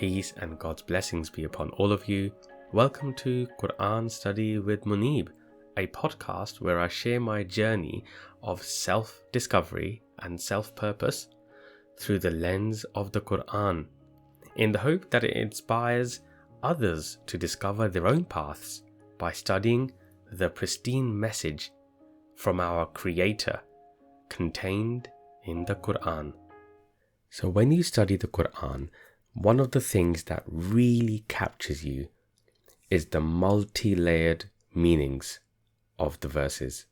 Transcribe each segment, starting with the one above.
Peace and God's blessings be upon all of you. Welcome to Qur'an Study with Munib, a podcast where I share my journey of self-discovery and self-purpose through the lens of the Qur'an, in the hope that it inspires others to discover their own paths by studying the pristine message from our Creator contained in the Qur'an. So when you study the Qur'an, one of the things that really captures you is the multi-layered meanings of the verses.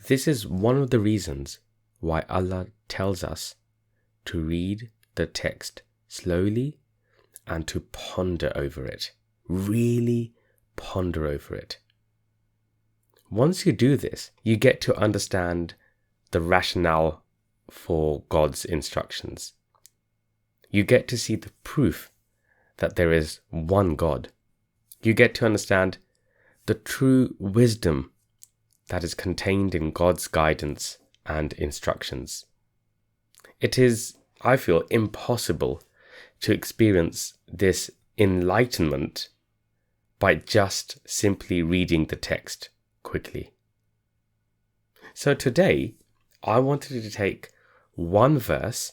This is one of the reasons why Allah tells us to read the text slowly and to ponder over it. Really ponder over it. Once you do this, you get to understand the rationale for God's instructions. You get to see the proof that there is one God. You get to understand the true wisdom that is contained in God's guidance and instructions. It is, I feel, impossible to experience this enlightenment by just simply reading the text quickly. So today, I wanted to take one verse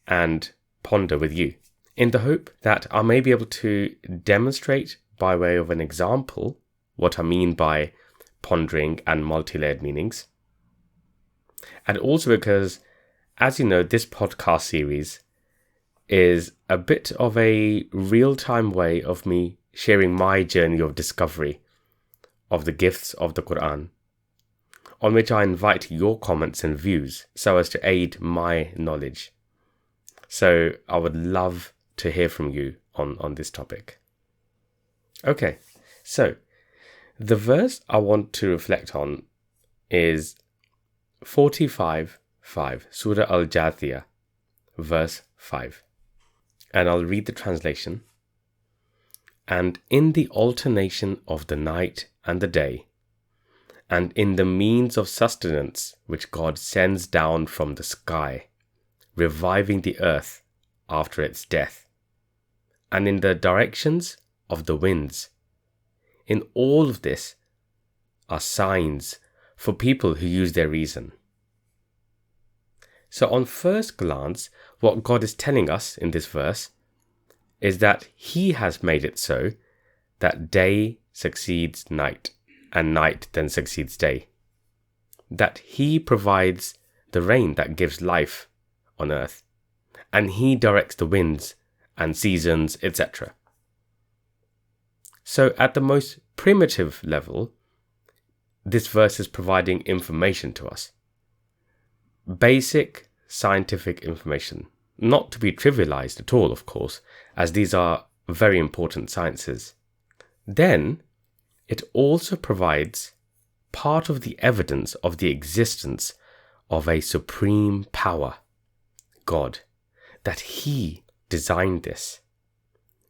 and ponder with you, in the hope that I may be able to demonstrate by way of an example what I mean by pondering and multi-layered meanings. And also because, as you know, this podcast series is a bit of a real-time way of me sharing my journey of discovery of the gifts of the Qur'an, on which I invite your comments and views so as to aid my knowledge. So I would love to hear from you on this topic. Okay, so the verse I want to reflect on is 45:5, Surah Al-Jathiyah, verse 5. And I'll read the translation. And in the alternation of the night and the day, and in the means of sustenance which God sends down from the sky, reviving the earth after its death, and in the directions of the winds. In all of this are signs for people who use their reason. So on first glance, what God is telling us in this verse is that He has made it so that day succeeds night, and night then succeeds day. That He provides the rain that gives life on earth, and He directs the winds and seasons, etc. So at the most primitive level, this verse is providing information to us. Basic scientific information, not to be trivialized at all, of course, as these are very important sciences. Then, it also provides part of the evidence of the existence of a supreme power, God, that He designed this.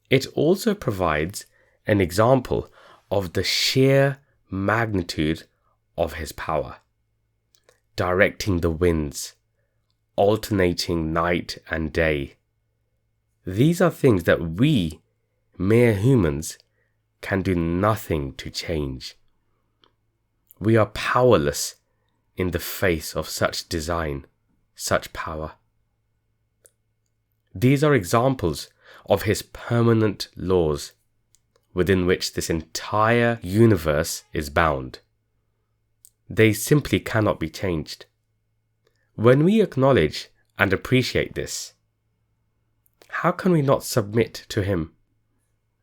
It also provides an example of the sheer magnitude of His power, directing the winds, alternating night and day. These are things that we, mere humans, can do nothing to change. We are powerless in the face of such design, such power. These are examples of His permanent laws within which this entire universe is bound. They simply cannot be changed. When we acknowledge and appreciate this, how can we not submit to Him,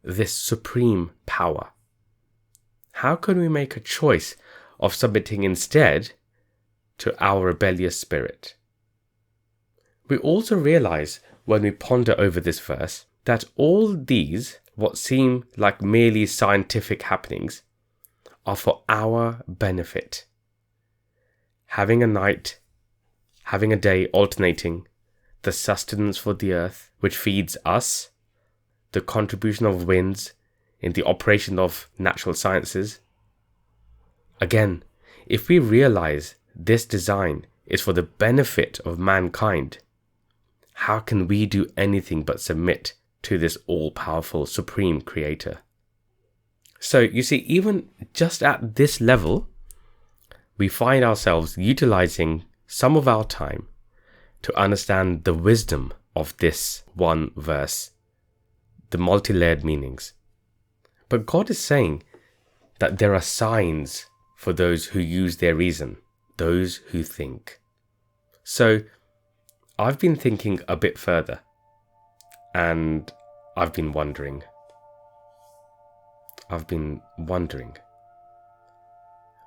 this supreme power? How can we make a choice of submitting instead to our rebellious spirit? We also realize when we ponder over this verse that all these, what seem like merely scientific happenings, are for our benefit. Having a night, having a day alternating, the sustenance for the earth which feeds us, the contribution of winds in the operation of natural sciences. Again, if we realize this design is for the benefit of mankind, How can we do anything but submit to this all-powerful supreme creator? So you see, even just at this level, we find ourselves utilizing some of our time to understand the wisdom of this one verse, the multi-layered meanings. But God is saying that there are signs for those who use their reason, those who think. So I've been thinking a bit further, and I've been wondering.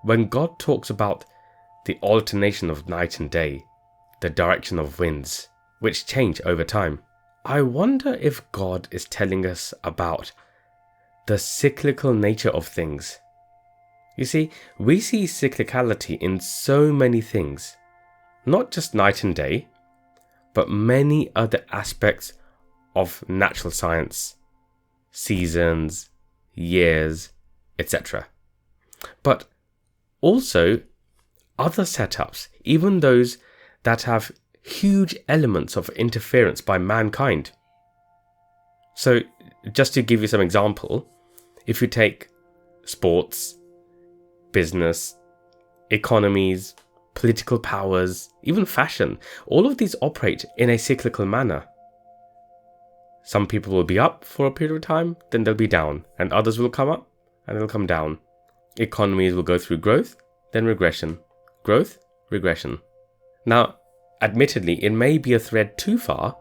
When God talks about the alternation of night and day, the direction of winds, which change over time, I wonder if God is telling us about the cyclical nature of things. You see, we see cyclicality in so many things, not just night and day, but many other aspects of natural science, seasons, years, etc. But also other setups, even those that have huge elements of interference by mankind. So just to give you some example, if you take sports, business, economies, political powers, even fashion, all of these operate in a cyclical manner. Some people will be up for a period of time, then they'll be down, and others will come up and they'll come down. Economies will go through growth, then regression. Growth, regression. Now, admittedly, it may be a thread too far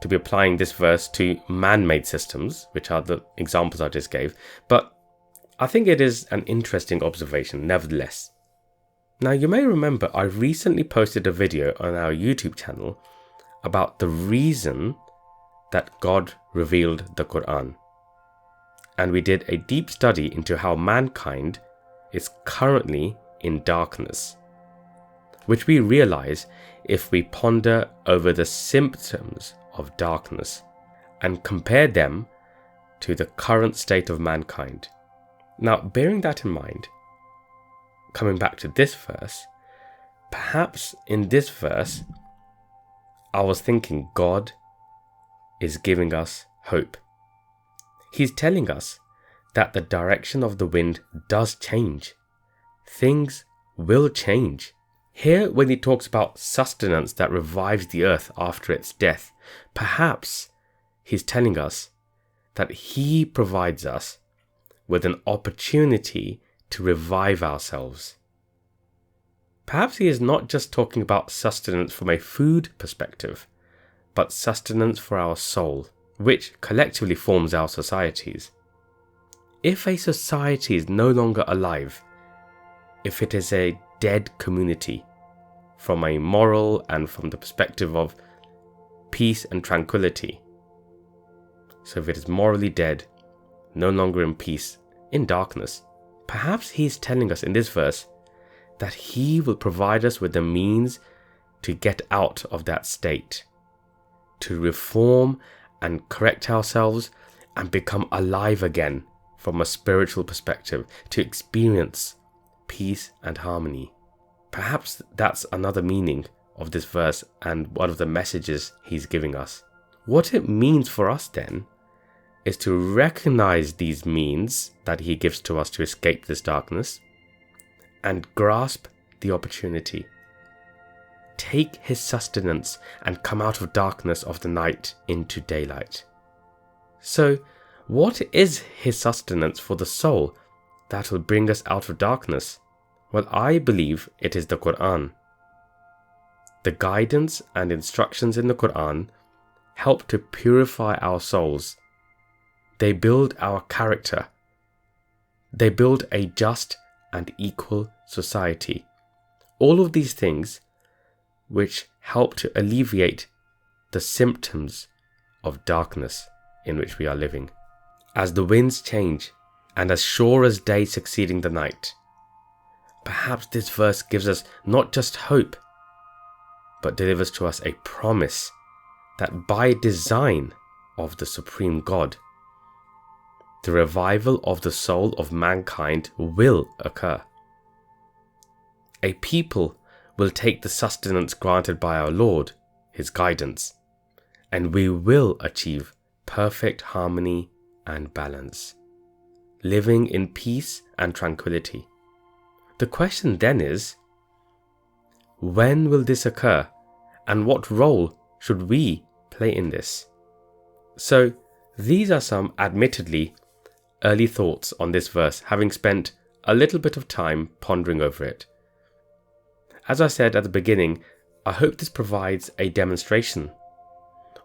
to be applying this verse to man-made systems, which are the examples I just gave, but I think it is an interesting observation nevertheless. Now, you may remember I recently posted a video on our YouTube channel about the reason that God revealed the Qur'an. And we did a deep study into how mankind is currently in darkness, which we realize if we ponder over the symptoms of darkness and compare them to the current state of mankind. Now, bearing that in mind, coming back to this verse, perhaps in this verse, I was thinking God is giving us hope. He's telling us that the direction of the wind does change. Things will change. Here, when he talks about sustenance that revives the earth after its death, perhaps he's telling us that he provides us with an opportunity to revive ourselves. Perhaps he is not just talking about sustenance from a food perspective, but sustenance for our soul, which collectively forms our societies. If a society is no longer alive, if it is a dead community, from a moral and from the perspective of peace and tranquility, so if it is morally dead, no longer in peace, in darkness, perhaps he is telling us in this verse that he will provide us with the means to get out of that state, to reform and correct ourselves and become alive again from a spiritual perspective, to experience peace and harmony. Perhaps that's another meaning of this verse and one of the messages he's giving us. What it means for us then is to recognize these means that he gives to us to escape this darkness and grasp the opportunity. Take his sustenance and come out of darkness of the night into daylight. So, what is his sustenance for the soul that will bring us out of darkness? Well, I believe it is the Qur'an. The guidance and instructions in the Qur'an help to purify our souls. They build our character. They build a just and equal society. All of these things which help to alleviate the symptoms of darkness in which we are living. As the winds change, and as sure as day succeeding the night, perhaps this verse gives us not just hope, but delivers to us a promise that by design of the Supreme God, the revival of the soul of mankind will occur. A people will take the sustenance granted by our Lord, his guidance, and we will achieve perfect harmony and balance, living in peace and tranquility. The question then is, when will this occur, and what role should we play in this? So these are some admittedly early thoughts on this verse, having spent a little bit of time pondering over it. As I said at the beginning, I hope this provides a demonstration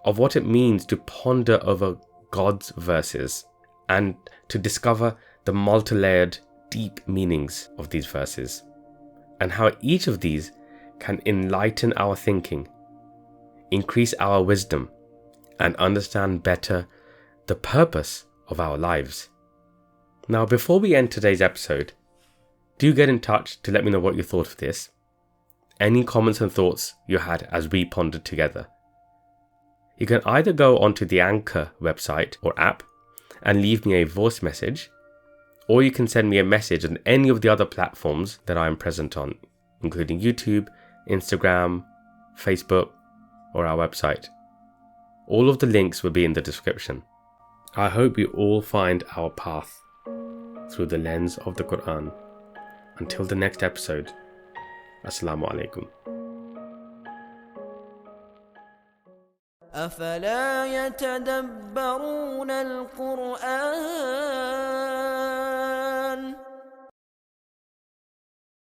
of what it means to ponder over God's verses and to discover the multi-layered, deep meanings of these verses, and how each of these can enlighten our thinking, increase our wisdom, and understand better the purpose of our lives. Now, before we end today's episode, do get in touch to let me know what you thought of this. Any comments and thoughts you had as we pondered together. You can either go onto the Anchor website or app and leave me a voice message, or you can send me a message on any of the other platforms that I am present on, including YouTube, Instagram, Facebook, or our website. All of the links will be in the description. I hope you all find our path through the lens of the Qur'an. Until the next episode, Assalamu alaikum. أفلا يتدبرون القرآن